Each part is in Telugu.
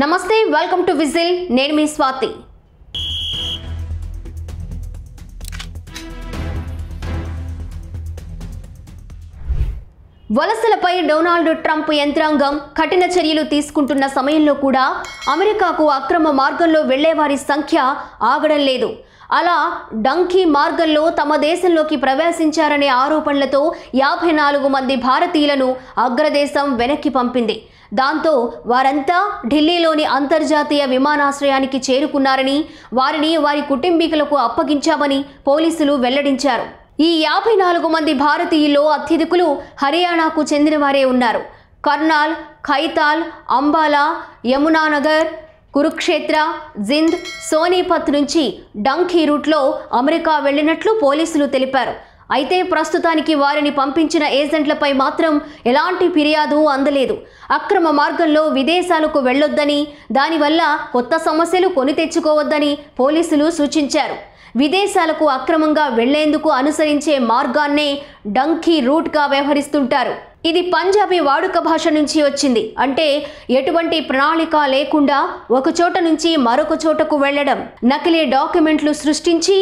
నమస్తే, వెల్కమ్ టు విజిల్. నేను మీ స్వాతి. వలసలపై డొనాల్డ్ ట్రంప్ యంత్రాంగం కఠిన చర్యలు తీసుకుంటున్న సమయంలో కూడా అమెరికాకు అక్రమ మార్గంలో వెళ్లేవారి సంఖ్య ఆగడం లేదు. అలా డంకీ మార్గంలో తమ దేశంలోకి ప్రవేశించారనే ఆరోపణలతో 54 మంది భారతీయులను అగ్రదేశం వెనక్కి పంపింది. దాంతో వారంతా ఢిల్లీలోని అంతర్జాతీయ విమానాశ్రయానికి చేరుకున్నారని, వారిని వారి కుటుంబీకులకు అప్పగించామని పోలీసులు వెల్లడించారు. ఈ 54 మంది భారతీయుల్లో అత్యధికులు హర్యానాకు చెందినవారే ఉన్నారు. కర్నాల్, ఖైతాల్, అంబాలా, యమునానగర్, కురుక్షేత్ర, జింద్, సోనీపత్ నుంచి డంకీ రూట్లో అమెరికా వెళ్లినట్లు పోలీసులు తెలిపారు. అయితే ప్రస్తుతానికి వారిని పంపించిన ఏజెంట్లపై మాత్రం ఎలాంటి ఫిర్యాదు అందలేదు. అక్రమ మార్గంలో విదేశాలకు వెళ్లొద్దని, దానివల్ల కొత్త సమస్యలు కొని తెచ్చుకోవద్దని పోలీసులు సూచించారు. విదేశాలకు అక్రమంగా వెళ్లేందుకు అనుసరించే మార్గాన్నే డంకీ రూట్గా వ్యవహరిస్తుంటారు. ఇది పంజాబీ వాడుక భాష నుంచి వచ్చింది. అంటే ఎటువంటి ప్రణాళిక లేకుండా ఒక చోట నుంచి మరొక చోటకు వెళ్లడం. నకిలీ డాక్యుమెంట్లు సృష్టించి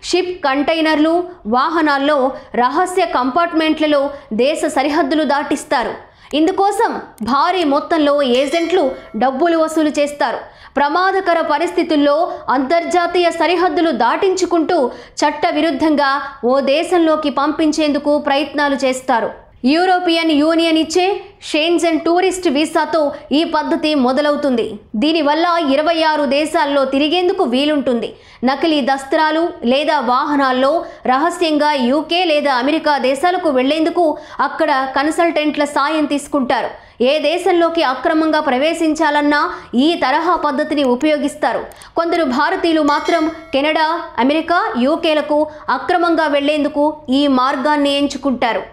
షిప్ కంటైనర్లు, వాహనాల్లో రహస్య కంపార్ట్మెంట్లలో దేశ సరిహద్దులు దాటిస్తారు. ఇందుకోసం భారీ మొత్తంలో ఏజెంట్లు డబ్బులు వసూలు చేస్తారు. ప్రమాదకర పరిస్థితుల్లో అంతర్జాతీయ సరిహద్దులు దాటించుకుంటూ చట్టవిరుద్ధంగా ఓ దేశంలోకి పంపించేందుకు ప్రయత్నాలు చేస్తారు. యూరోపియన్ యూనియన్ ఇచ్చే షెంజన్ టూరిస్ట్ వీసాతో ఈ పద్ధతి మొదలవుతుంది. దీనివల్ల 26 దేశాల్లో తిరిగేందుకు వీలుంటుంది. నకిలీ దస్త్రాలు లేదా వాహనాల్లో రహస్యంగా యూకే లేదా అమెరికా దేశాలకు వెళ్లేందుకు అక్కడ కన్సల్టెంట్ల సాయం తీసుకుంటారు. ఏ దేశంలోకి అక్రమంగా ప్రవేశించాలన్నా ఈ తరహా పద్ధతిని ఉపయోగిస్తారు. కొందరు భారతీయులు మాత్రం కెనడా, అమెరికా, యూకేలకు అక్రమంగా వెళ్లేందుకు ఈ మార్గాన్ని ఎంచుకుంటారు.